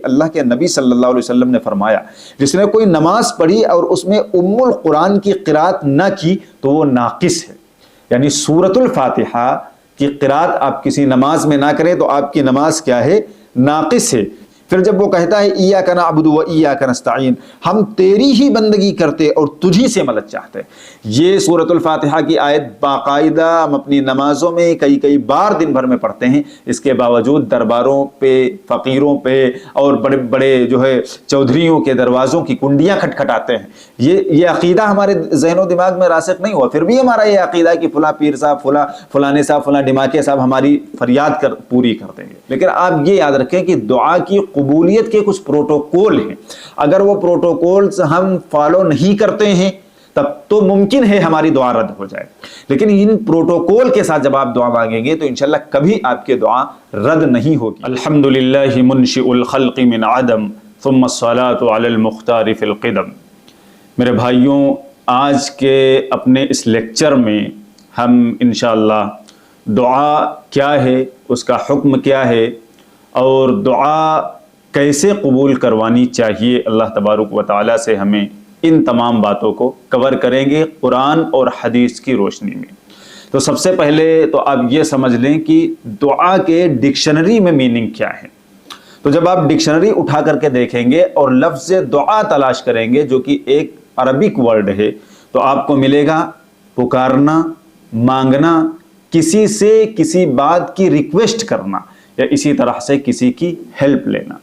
اللہ کے نبی صلی اللہ علیہ وسلم نے فرمایا جس نے کوئی نماز پڑھی اور اس میں ام القرآن کی قرات نہ کی تو وہ ناقص ہے، یعنی سورۃ الفاتحہ کی قرات آپ کسی نماز میں نہ کریں تو آپ کی نماز کیا ہے؟ ناقص ہے۔ پھر جب وہ کہتا ہے ایاک نعبد و ایاک نستعین، ہم تیری ہی بندگی کرتے اور تجھی سے مدد چاہتے، یہ سورۃ الفاتحہ کی آیت باقاعدہ ہم اپنی نمازوں میں کئی بار دن بھر میں پڑھتے ہیں، اس کے باوجود درباروں پہ، فقیروں پہ اور بڑے بڑے جو ہے چودھریوں کے دروازوں کی کنڈیاں کھٹکھٹاتے ہیں۔ یہ عقیدہ ہمارے ذہن و دماغ میں راسخ نہیں ہوا، پھر بھی ہمارا یہ عقیدہ ہے کہ فلاں پیر صاحب، فلانے صاحب، فلاں ڈماکے صاحب ہماری فریاد پوری کر دیں گے۔ لیکن آپ یہ یاد رکھیں کہ دعا کی قبولیت کے کچھ پروٹوکول ہیں، اگر وہ پروٹوکولز ہم فالو نہیں کرتے ہیں تب تو ممکن ہے ہماری دعا رد ہو جائے، لیکن ان پروٹوکول کے ساتھ جب آپ دعا مانگیں گے تو انشاءاللہ کبھی آپ کی دعا رد نہیں ہوگی۔ الحمدللہ منشئ الخلق من عدم ثم الصلاة علی المختار فی القدم۔ میرے بھائیوں، آج کے اپنے اس لیکچر میں ہم انشاءاللہ دعا کیا ہے، اس کا حکم کیا ہے، اور دعا کیسے قبول کروانی چاہیے اللہ تبارک و تعالیٰ سے، ہمیں ان تمام باتوں کو کور کریں گے قرآن اور حدیث کی روشنی میں۔ تو سب سے پہلے تو آپ یہ سمجھ لیں کہ دعا کے ڈکشنری میں میننگ کیا ہے۔ تو جب آپ ڈکشنری اٹھا کر کے دیکھیں گے اور لفظ دعا تلاش کریں گے جو کہ ایک عربک ورڈ ہے تو آپ کو ملے گا پکارنا، مانگنا، کسی سے کسی بات کی ریکویسٹ کرنا یا اسی طرح سے کسی کی ہیلپ لینا۔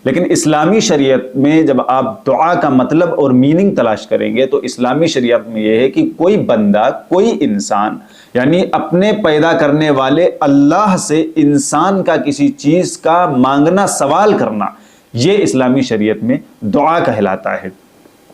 لیکن اسلامی شریعت میں جب آپ دعا کا مطلب اور میننگ تلاش کریں گے تو اسلامی شریعت میں یہ ہے کہ کوئی بندہ، کوئی انسان، یعنی اپنے پیدا کرنے والے اللہ سے انسان کا کسی چیز کا مانگنا، سوال کرنا، یہ اسلامی شریعت میں دعا کہلاتا ہے۔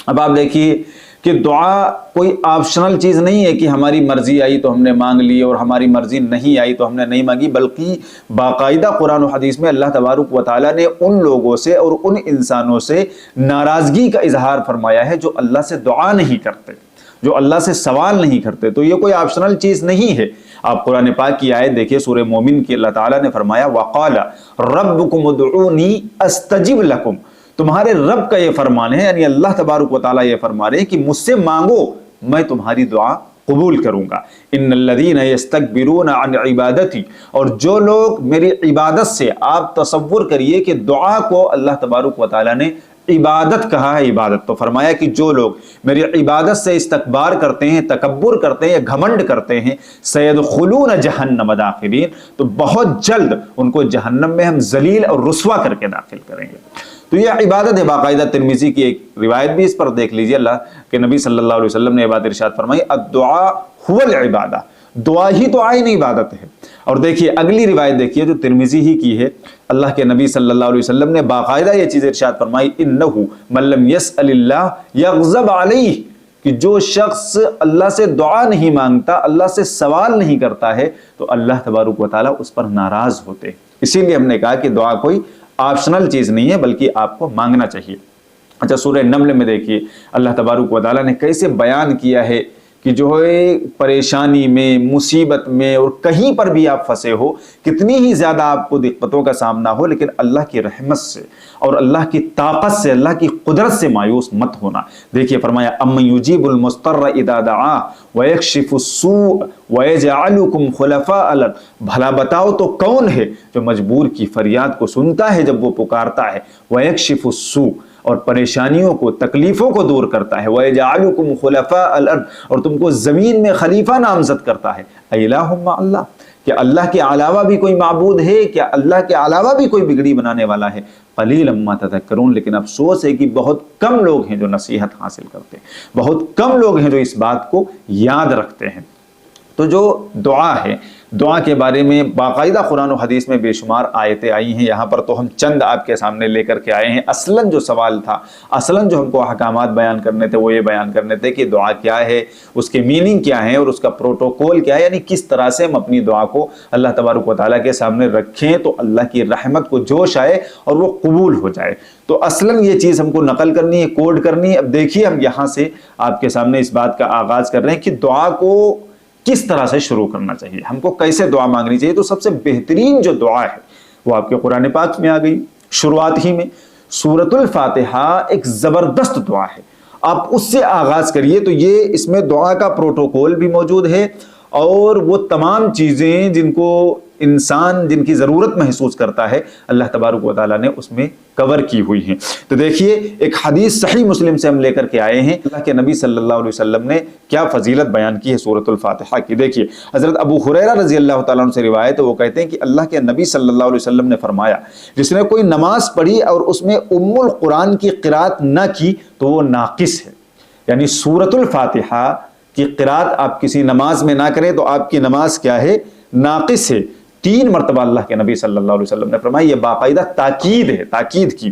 اب آپ دیکھیے کہ دعا کوئی آپشنل چیز نہیں ہے کہ ہماری مرضی آئی تو ہم نے مانگ لی اور ہماری مرضی نہیں آئی تو ہم نے نہیں مانگی، بلکہ باقاعدہ قرآن و حدیث میں اللہ تبارک و تعالیٰ نے ان لوگوں سے اور ان انسانوں سے ناراضگی کا اظہار فرمایا ہے جو اللہ سے دعا نہیں کرتے، جو اللہ سے سوال نہیں کرتے۔ تو یہ کوئی آپشنل چیز نہیں ہے۔ آپ قرآن پاک کی آیت دیکھیے، سورہ مومن کی، اللہ تعالیٰ نے فرمایا وَقَالَ رَبُّكُمُ ادْعُونِي أَسْتَجِبْ لَكُمْ، تمہارے رب کا یہ فرمان ہے، یعنی اللہ تبارک و تعالیٰ یہ فرما رہے ہیں کہ مجھ سے مانگو، میں تمہاری دعا قبول کروں گا۔ ان الذین یستکبرون عن عبادتی، اور جو لوگ میری عبادت سے، آپ تصور کریے کہ دعا کو اللہ تبارک و تعالیٰ نے عبادت کہا ہے، عبادت تو فرمایا کہ جو لوگ میری عبادت سے استکبار کرتے ہیں، تکبر کرتے ہیں یا گھمنڈ کرتے ہیں، سیدخلون جہنم داخلین، تو بہت جلد ان کو جہنم میں ہم ذلیل اور رسوا کر کے داخل کریں گے۔ تو یہ عبادت ہے۔ باقاعدہ ترمذی کی ایک روایت بھی اس پر دیکھ لیجئے، اللہ کے نبی صلی اللہ علیہ وسلم نے یہ بات ارشاد فرمائی الدعاء هو العبادہ، دعا ہی تو عین عبادت ہے۔ اور دیکھیے اگلی روایت دیکھیے جو ترمذی ہی کی ہے، اللہ کے نبی صلی اللہ علیہ وسلم نے باقاعدہ یہ چیز ارشاد فرمائی انہ من لم یسأل اللہ یغضب علیہ، کہ جو شخص اللہ سے دعا نہیں مانگتا، اللہ سے سوال نہیں کرتا ہے تو اللہ تبارک و تعالیٰ اس پر ناراض ہوتے ہیں۔ اسی لیے ہم نے کہا کہ دعا کوئی آپشنل چیز نہیں ہے بلکہ آپ کو مانگنا چاہیے۔ اچھا، سورہ نمل میں دیکھیے اللہ تبارک و تعالیٰ نے کیسے بیان کیا ہے کہ جو ہے پریشانی میں، مصیبت میں اور کہیں پر بھی آپ پھنسے ہو، کتنی ہی زیادہ آپ کو دقتوں کا سامنا ہو، لیکن اللہ کی رحمت سے اور اللہ کی طاقت سے، اللہ کی قدرت سے مایوس مت ہونا۔ دیکھیے فرمایا امن یجیب المضطر اذا دعا ویکشف السوء ویجعلکم خلفاء الارض، بھلا بتاؤ تو کون ہے جو مجبور کی فریاد کو سنتا ہے جب وہ پکارتا ہے، ویکشف السوء، اور پریشانیوں کو، تکلیفوں کو دور کرتا ہے، وَيَجْعَلُكُمْ خُلَفَاءَ الْأَرْضِ، اور تم کو زمین میں خلیفہ نامزد کرتا ہے۔ اِلَٰهٌ مَّعَ اللَّهِ، کہ اللہ کے علاوہ بھی کوئی معبود ہے، کیا اللہ کے علاوہ بھی کوئی بگڑی بنانے والا ہے؟ قَلِيلًا مَّا تَذَكَّرُونَ، لیکن افسوس ہے کہ بہت کم لوگ ہیں جو نصیحت حاصل کرتے ہیں، بہت کم لوگ ہیں جو اس بات کو یاد رکھتے ہیں۔ تو جو دعا ہے، دعا کے بارے میں باقاعدہ قرآن و حدیث میں بے شمار آیتیں آئی ہیں، یہاں پر تو ہم چند آپ کے سامنے لے کر کے آئے ہیں۔ اصلاً جو سوال تھا، اصلاً جو ہم کو احکامات بیان کرنے تھے وہ یہ بیان کرنے تھے کہ دعا کیا ہے، اس کے میننگ کیا ہے اور اس کا پروٹوکول کیا ہے، یعنی کس طرح سے ہم اپنی دعا کو اللہ تبارک و تعالیٰ کے سامنے رکھیں تو اللہ کی رحمت کو جوش آئے اور وہ قبول ہو جائے۔ تو اصلاً یہ چیز ہم کو نقل کرنی ہے، کوڈ کرنی ہے۔ اب دیکھیے ہم یہاں سے آپ کے سامنے اس بات کا آغاز کر رہے ہیں کہ دعا کو کس طرح سے شروع کرنا چاہیے، ہم کو کیسے دعا مانگنی چاہیے۔ تو سب سے بہترین جو دعا ہے وہ آپ کے قرآن پاک میں آ گئی۔ شروعات ہی میں سورۃ الفاتحہ ایک زبردست دعا ہے، آپ اس سے آغاز کریے تو یہ اس میں دعا کا پروٹوکول بھی موجود ہے، اور وہ تمام چیزیں جن کو انسان جن کی ضرورت محسوس کرتا ہے اللہ تبارک و تعالیٰ نے اس میں کور کی ہوئی ہیں۔ تو دیکھیے ایک حدیث صحیح مسلم سے ہم لے کر کے آئے ہیں، اللہ کے نبی صلی اللہ علیہ وسلم نے کیا فضیلت بیان کی ہے سورۃ الفاتحہ کی۔ دیکھیے حضرت ابو ہریرہ رضی اللہ تعالیٰ عنہ سے روایت ہے، وہ کہتے ہیں کہ اللہ کے نبی صلی اللہ علیہ وسلم نے فرمایا جس نے کوئی نماز پڑھی اور اس میں ام القرآن کی قرات نہ کی تو وہ ناقص ہے، یعنی سورۃ الفاتحہ کی قرات آپ کسی نماز میں نہ کریں تو آپ کی نماز کیا ہے؟ ناقص ہے۔ 3 مرتبہ اللہ کے نبی صلی اللہ علیہ وسلم نے فرمایا، یہ باقاعدہ تاکید ہے، تاکید کی۔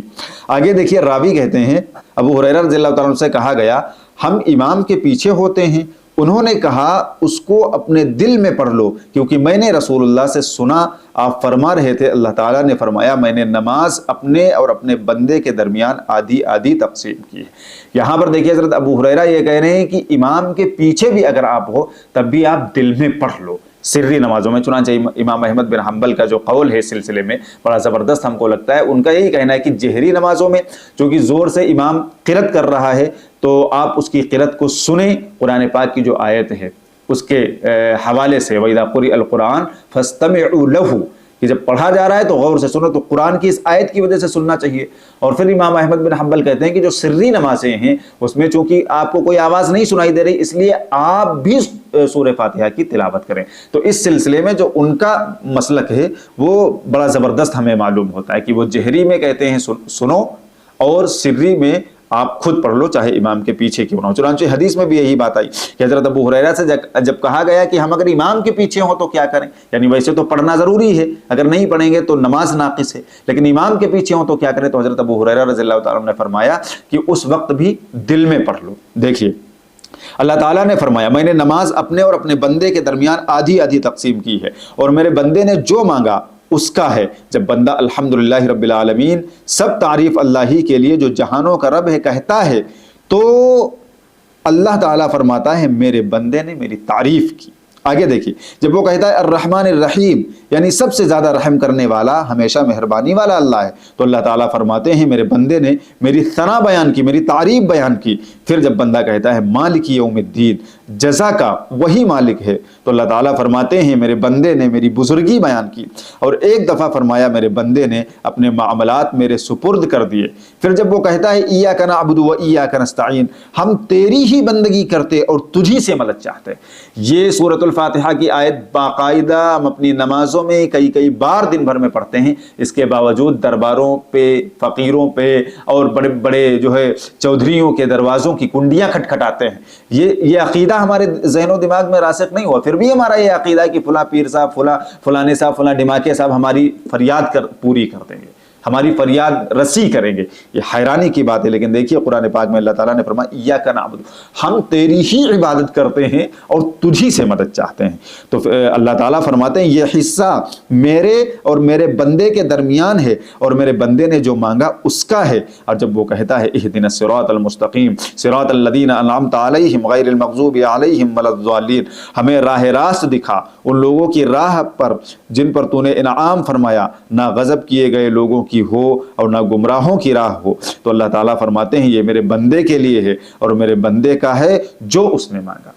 آگے دیکھیے راوی کہتے ہیں ابو ہریرہ رضی اللہ تعالیٰ عنہ سے کہا گیا ہم امام کے پیچھے ہوتے ہیں، انہوں نے کہا اس کو اپنے دل میں پڑھ لو، کیونکہ میں نے رسول اللہ سے سنا آپ فرما رہے تھے اللہ تعالیٰ نے فرمایا میں نے نماز اپنے اور اپنے بندے کے درمیان آدھی آدھی تقسیم کی ہے۔ یہاں پر دیکھیے حضرت ابو ہریرہ یہ کہہ رہے ہیں کہ امام کے پیچھے بھی اگر آپ ہو تب بھی آپ دل میں پڑھ لو سری نمازوں میں، چنانچہ امام احمد بن حنبل کا جو قول ہے اس سلسلے میں بڑا زبردست ہم کو لگتا ہے، ان کا یہی کہنا ہے کہ جہری نمازوں میں چونکہ زور سے امام قرات کر رہا ہے تو آپ اس کی قرات کو سنیں، قرآن پاک کی جو آیت ہے اس کے حوالے سے وَإِذَا قُرِئَ الْقُرْآنُ فَاسْتَمِعُوا لَهُ، کہ جب پڑھا جا رہا ہے تو غور سے سنو، تو قرآن کی اس آیت کی وجہ سے سننا چاہیے۔ اور پھر امام احمد بن حنبل کہتے ہیں کہ جو سری نمازیں ہیں اس میں چونکہ آپ کو کوئی آواز نہیں سنائی دے رہی، اس لیے آپ بھی سورہ فاتحہ کی تلاوت کریں۔ تو اس سلسلے میں جو ان کا مسلک ہے وہ بڑا زبردست ہمیں معلوم ہوتا ہے کہ وہ جہری میں کہتے ہیں سنو، اور سری میں آپ خود پڑھ لو چاہے امام کے پیچھے کیوں نہ ہو۔ چنانچہ حدیث میں بھی یہی بات آئی کہ حضرت ابو ہریرہ سے جب کہا گیا کہ ہم اگر امام کے پیچھے ہوں تو کیا کریں، یعنی ویسے تو پڑھنا ضروری ہے، اگر نہیں پڑھیں گے تو نماز ناقص ہے، لیکن امام کے پیچھے ہوں تو کیا کریں، تو حضرت ابو ہریرہ رضی اللہ تعالیٰ عنہ نے فرمایا کہ اس وقت بھی دل میں پڑھ لو۔ دیکھیے اللہ تعالیٰ نے فرمایا میں نے نماز اپنے اور اپنے بندے کے درمیان آدھی آدھی تقسیم کی ہے، اور میرے بندے نے جو مانگا اس کا ہے۔ جب بندہ الحمدللہ رب العالمین سب تعریف اللہ ہی کے لیے جو جہانوں کا رب ہے کہتا ہے تو اللہ تعالیٰ فرماتا ہے میرے بندے نے میری تعریف کی۔ آگے دیکھیے جب وہ کہتا ہے الرحمن الرحیم، یعنی سب سے زیادہ رحم کرنے والا، ہمیشہ مہربانی والا اللہ ہے، تو اللہ تعالیٰ فرماتے ہیں میرے بندے نے میری ثنا بیان کی، میری تعریف بیان کی۔ پھر جب بندہ کہتا ہے مالک یوم الدین، جزا کا وہی مالک ہے، تو اللہ تعالیٰ فرماتے ہیں میرے بندے نے میری بزرگی بیان کی۔ اور ایک دفعہ فرمایا میرے بندے نے اپنے معاملات میرے سپرد کر دیے۔ پھر جب وہ کہتا ہے ایاک نعبد و ایاک نستعین، ہم تیری ہی بندگی کرتے اور تجھی سے مدد چاہتے۔ یہ سورۃ الفاتحہ کی آیت باقاعدہ ہم اپنی نمازوں میں کئی بار دن بھر میں پڑھتے ہیں، اس کے باوجود درباروں پہ، فقیروں پہ اور بڑے بڑے جو ہے چودھریوں کے دروازوں کی کنڈیاں کھٹکھٹاتے ہیں۔ یہ عقیدہ ہمارے ذہن و دماغ میں راسخ نہیں ہوا، پھر بھی ہمارا یہ عقیدہ ہے کہ فلاں پیر صاحب، فلانے صاحب، فلاں ڈماکے صاحب ہماری فریاد پوری کر دیں گے، ہماری فریاد رسی کریں گے۔ یہ حیرانی کی بات ہے، لیکن دیکھیے قرآن پاک میں اللہ تعالیٰ نے فرمایا ایاک نعبد، ہم تیری ہی عبادت کرتے ہیں اور تجھی سے مدد چاہتے ہیں۔ تو اللہ تعالیٰ فرماتے ہیں یہ حصہ میرے اور میرے بندے کے درمیان ہے، اور میرے بندے نے جو مانگا اس کا ہے۔ اور جب وہ کہتا ہے اہدنا الصراط المستقیم صراط الذین انعمت علیہم غیر المغضوب علیہم ولا الضالین، ہمیں راہ راست دکھا، ان لوگوں کی راہ پر جن پر تو نے انعام فرمایا، نہ غضب کیے گئے لوگوں کی ہو اور نہ گمراہوں کی راہ ہو۔ تو اللہ تعالیٰ فرماتے ہیں یہ میرے بندے کے لیے ہے اور میرے بندے کا ہے جو اس نے مانگا۔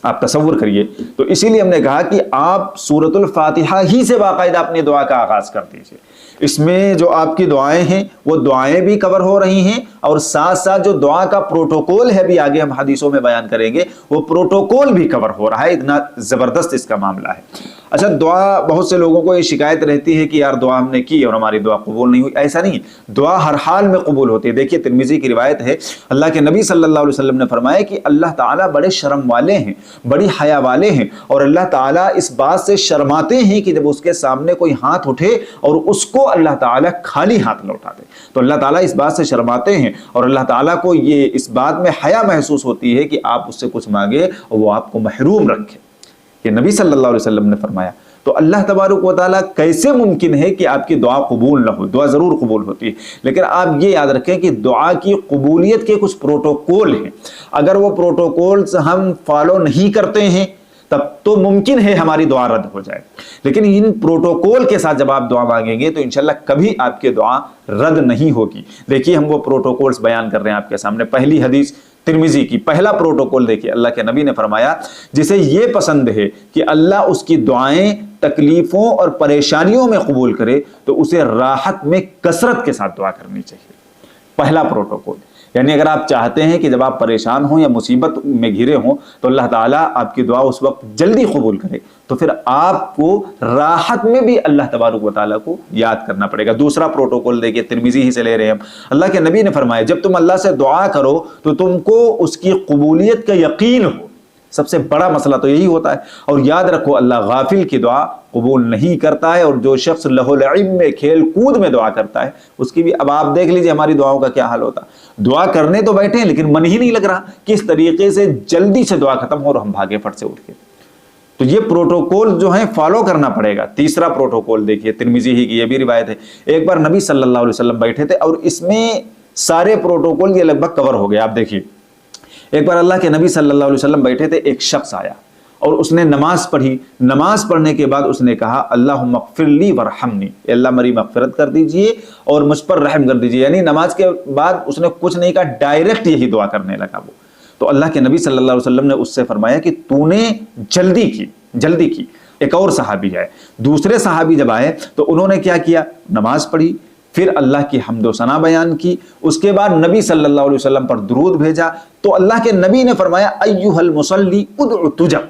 آپ تصور کریے، تو اسی لیے ہم نے کہا کہ آپ سورۃ الفاتحہ ہی سے باقاعدہ اپنی دعا کا آغاز کر دیجیے۔ اس میں جو آپ کی دعائیں ہیں وہ دعائیں بھی کور ہو رہی ہیں، اور ساتھ ساتھ جو دعا کا پروٹوکول ہے بھی آگے ہم حدیثوں میں بیان کریں گے، وہ پروٹوکول بھی کور ہو رہا ہے۔ اتنا زبردست اس کا معاملہ ہے۔ اچھا، دعا بہت سے لوگوں کو یہ شکایت رہتی ہے کہ یار دعا ہم نے کی اور ہماری دعا قبول نہیں ہوئی۔ ایسا نہیں، دعا ہر حال میں قبول ہوتی ہے۔ دیکھیے ترمذی کی روایت ہے، اللہ کے نبی صلی اللہ علیہ وسلم نے فرمایا کہ اللہ تعالیٰ بڑے شرم والے ہیں، بڑی حیا والے ہیں، اور اللہ تعالیٰ اس بات سے شرماتے ہیں کہ جب اس کے سامنے کوئی ہاتھ اٹھے اور اس کو اللہ تعالیٰ خالی ہاتھ لوٹا دے۔ تو اللہ تعالیٰ اس بات سے شرماتے ہیں، اور اللہ تعالیٰ کو یہ اس بات میں حیا محسوس ہوتی ہے کہ آپ اس سے کچھ مانگے اور وہ آپ کو محروم رکھے۔ یہ نبی صلی اللہ علیہ وسلم نے فرمایا۔ تو اللہ تبارک و تعالیٰ کیسے ممکن ہے کہ آپ کی دعا قبول نہ ہو؟ دعا ضرور قبول ہوتی ہے، لیکن آپ یہ یاد رکھیں کہ دعا کی قبولیت کے کچھ پروٹوکول ہیں۔ اگر وہ پروٹوکولز ہم فالو نہیں کرتے ہیں تب تو ممکن ہے ہماری دعا رد ہو جائے. لیکن ان پروٹوکول کے ساتھ جب آپ دعا مانگیں گے تو انشاءاللہ کبھی آپ کی دعا رد نہیں ہوگی. دیکھیے ہم وہ پروٹوکولز بیان کر رہے ہیں آپ کے سامنے. پہلی حدیث ترمذی کی، پہلا پروٹوکول دیکھیے، اللہ کے نبی نے فرمایا جسے یہ پسند ہے کہ اللہ اس کی دعائیں تکلیفوں اور پریشانیوں میں قبول کرے تو اسے راحت میں کثرت کے ساتھ دعا کرنی چاہیے. پہلا پروٹوکول. یعنی اگر آپ چاہتے ہیں کہ جب آپ پریشان ہوں یا مصیبت میں گھرے ہوں تو اللہ تعالیٰ آپ کی دعا اس وقت جلدی قبول کرے، تو پھر آپ کو راحت میں بھی اللہ تبارک و تعالیٰ کو یاد کرنا پڑے گا. دوسرا پروٹوکول دیکھیے، ترمذی ہی سے لے رہے ہیں ہم. اللہ کے نبی نے فرمایا جب تم اللہ سے دعا کرو تو تم کو اس کی قبولیت کا یقین ہو. سب سے بڑا مسئلہ تو یہی ہوتا ہے. اور یاد رکھو اللہ غافل کی دعا قبول نہیں کرتا ہے، اور جو شخص لہو لعب میں کھیل کود میں دعا کرتا ہے اس کی بھی. اب آپ دیکھ لیجئے ہماری دعاؤں کا کیا حال ہوتا. دعا کرنے تو بیٹھے ہیں لیکن من ہی نہیں لگ رہا کس طریقے سے جلدی سے دعا ختم ہو اور ہم بھاگے پھٹ سے اٹھ کے. تو یہ پروٹوکول جو ہیں فالو کرنا پڑے گا. تیسرا پروٹوکول دیکھیے، ترمذی ہی کی یہ بھی روایت ہے. ایک بار نبی صلی اللہ علیہ وسلم بیٹھے تھے اور اس میں سارے پروٹوکول یہ لگ بھگ کور ہو گئے. آپ دیکھیے ایک بار اللہ کے نبی صلی اللہ علیہ وسلم بیٹھے تھے، ایک شخص آیا اور اس نے نماز پڑھی. نماز پڑھنے کے بعد اس نے کہا اللہم اغفر لی ورحمنی، اے اللہ میری مغفرت کر دیجئے اور مجھ پر رحم کر دیجئے. یعنی نماز کے بعد اس نے کچھ نہیں کہا، ڈائریکٹ یہی دعا کرنے لگا وہ. تو اللہ کے نبی صلی اللہ علیہ وسلم نے اس سے فرمایا کہ تو نے جلدی کی. ایک اور صحابی آئے، دوسرے صحابی جب آئے تو انہوں نے کیا کیا، نماز پڑھی، پھر اللہ کی حمد و ثنا بیان کی، اس کے بعد نبی صلی اللہ علیہ وسلم پر درود بھیجا. تو اللہ کے نبی نے فرمایا ایھا المصلی ادع تجب،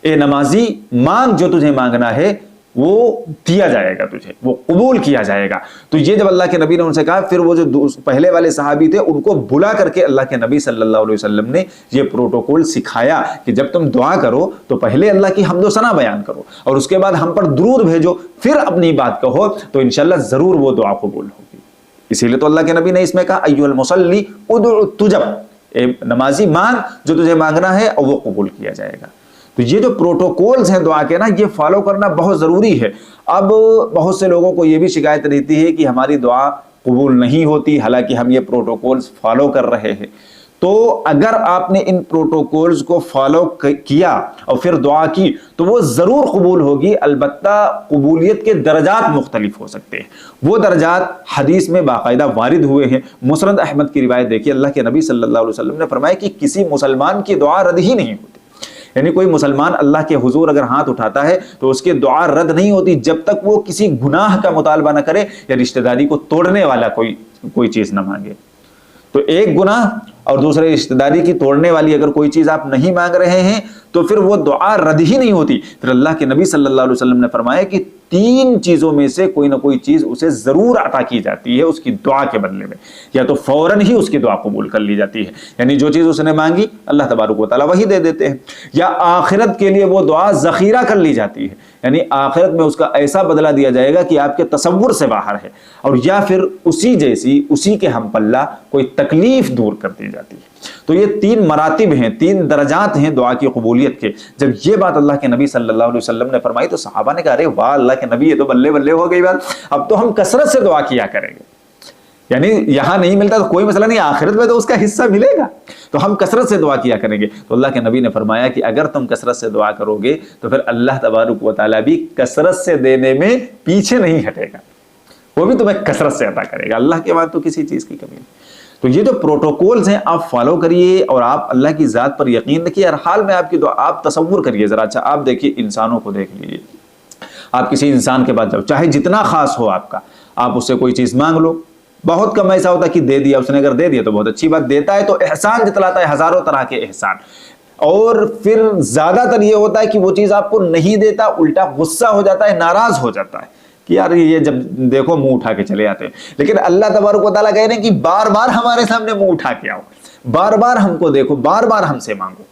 اے نمازی مانگ جو تجھے مانگنا ہے وہ دیا جائے گا، تجھے وہ قبول کیا جائے گا. تو یہ جب اللہ کے نبی نے ان سے کہا، پھر وہ جو پہلے والے صحابی تھے ان کو بلا کر کے اللہ کے نبی صلی اللہ علیہ وسلم نے یہ پروٹوکول سکھایا کہ جب تم دعا کرو تو پہلے اللہ کی حمد و ثنا بیان کرو اور اس کے بعد ہم پر درود بھیجو، پھر اپنی بات کہو، تو انشاءاللہ ضرور وہ دعا قبول ہوگی. اسی لیے تو اللہ کے نبی نے اس میں کہا ایھا المصلی ادع تجب، اے نمازی مانگ جو تجھے مانگنا ہے اور وہ قبول کیا جائے گا. تو یہ جو پروٹوکولز ہیں دعا کے نا، یہ فالو کرنا بہت ضروری ہے. اب بہت سے لوگوں کو یہ بھی شکایت رہتی ہے کہ ہماری دعا قبول نہیں ہوتی حالانکہ ہم یہ پروٹوکولز فالو کر رہے ہیں. تو اگر آپ نے ان پروٹوکولز کو فالو کیا اور پھر دعا کی تو وہ ضرور قبول ہوگی. البتہ قبولیت کے درجات مختلف ہو سکتے ہیں. وہ درجات حدیث میں باقاعدہ وارد ہوئے ہیں. مسند احمد کی روایت دیکھیے، اللہ کے نبی صلی اللہ علیہ وسلم نے فرمایا کہ کسی مسلمان کی دعا رد ہی نہیں ہوتی. یعنی کوئی مسلمان اللہ کے حضور اگر ہاتھ اٹھاتا ہے تو اس کی دعا رد نہیں ہوتی جب تک وہ کسی گناہ کا مطالبہ نہ کرے یا رشتہ داری کو توڑنے والا کوئی چیز نہ مانگے. تو ایک گناہ اور دوسرے رشتہ داری کی توڑنے والی اگر کوئی چیز آپ نہیں مانگ رہے ہیں تو پھر وہ دعا رد ہی نہیں ہوتی. پھر اللہ کے نبی صلی اللہ علیہ وسلم نے فرمایا کہ 3 چیزوں میں سے کوئی نہ کوئی چیز اسے ضرور عطا کی جاتی ہے اس کی دعا کے بدلے میں. یا تو فوراً ہی اس کی دعا قبول کر لی جاتی ہے، یعنی جو چیز اس نے مانگی اللہ تبارک و تعالیٰ وہی دے دیتے ہیں. یا آخرت کے لیے وہ دعا ذخیرہ کر لی جاتی ہے، یعنی آخرت میں اس کا ایسا بدلہ دیا جائے گا کہ آپ کے تصور سے باہر ہے. اور یا پھر اسی جیسی، اسی کے ہم پلہ کوئی تکلیف دور کر دی جاتی ہے. تو یہ 3 مراتب ہیں، 3 درجات ہیں دعا کی قبولیت کے. جب یہ بات اللہ کے نبی صلی اللہ علیہ وسلم نے فرمائی تو صحابہ نے کہا ارے واہ اللہ کے نبی، یہ تو بلے بلے ہو گئی بات، اب تو ہم کثرت سے دعا کیا کریں گے. یعنی یہاں نہیں ملتا تو کوئی مسئلہ نہیں، آخرت میں تو اس کا حصہ ملے گا، تو ہم کثرت سے دعا کیا کریں گے. تو اللہ کے نبی نے فرمایا کہ اگر تم کثرت سے دعا کرو گے تو پھر اللہ تبارک و تعالیٰ بھی کثرت سے دینے میں پیچھے نہیں ہٹے گا، وہ بھی تمہیں کثرت سے عطا کرے گا. اللہ کے بعد تو کسی چیز کی کمی نہیں. تو یہ جو پروٹوکولز ہیں آپ فالو کریے اور آپ اللہ کی ذات پر یقین رکھیے. ہر حال میں آپ کی دعا، آپ تصور کریے ذرا. اچھا آپ دیکھیے انسانوں کو دیکھ لیجیے. آپ کسی انسان کے پاس جاؤ، چاہے جتنا خاص ہو آپ کا، آپ اس سے کوئی چیز مانگ لو. بہت کم ایسا ہوتا ہے کہ دے دیا، اس نے اگر دے دیا تو بہت اچھی بات، دیتا ہے تو احسان جتلاتا ہے، ہزاروں طرح کے احسان. اور پھر زیادہ تر یہ ہوتا ہے کہ وہ چیز آپ کو نہیں دیتا، الٹا غصہ ہو جاتا ہے، ناراض ہو جاتا ہے کہ یار یہ جب دیکھو منہ اٹھا کے چلے آتے ہیں. لیکن اللہ تبارک و تعالیٰ کہہ رہے ہیں کہ بار بار ہمارے سامنے منہ اٹھا کے آؤ، بار بار ہم کو دیکھو، بار بار ہم سے مانگو.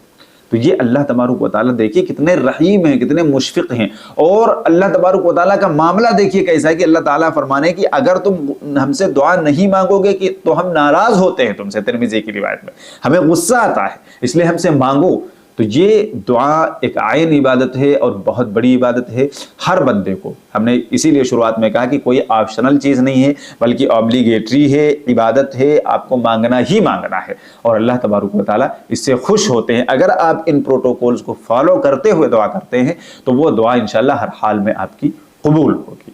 تو یہ اللہ تبارک و تعالیٰ دیکھیے کتنے رحیم ہیں، کتنے مشفق ہیں. اور اللہ تبارک و تعالیٰ کا معاملہ دیکھیے کیسا ہے کہ اللہ تعالیٰ فرمانے کہ اگر تم ہم سے دعا نہیں مانگو گے کہ تو ہم ناراض ہوتے ہیں تم سے. ترمذی کی روایت میں ہمیں غصہ آتا ہے، اس لیے ہم سے مانگو. تو یہ دعا ایک عین عبادت ہے اور بہت بڑی عبادت ہے ہر بندے کو. ہم نے اسی لیے شروعات میں کہا کہ کوئی آپشنل چیز نہیں ہے بلکہ آبلیگیٹری ہے، عبادت ہے، آپ کو مانگنا ہی مانگنا ہے، اور اللہ تبارک و تعالیٰ اس سے خوش ہوتے ہیں. اگر آپ ان پروٹوکولز کو فالو کرتے ہوئے دعا کرتے ہیں تو وہ دعا انشاءاللہ ہر حال میں آپ کی قبول ہوگی.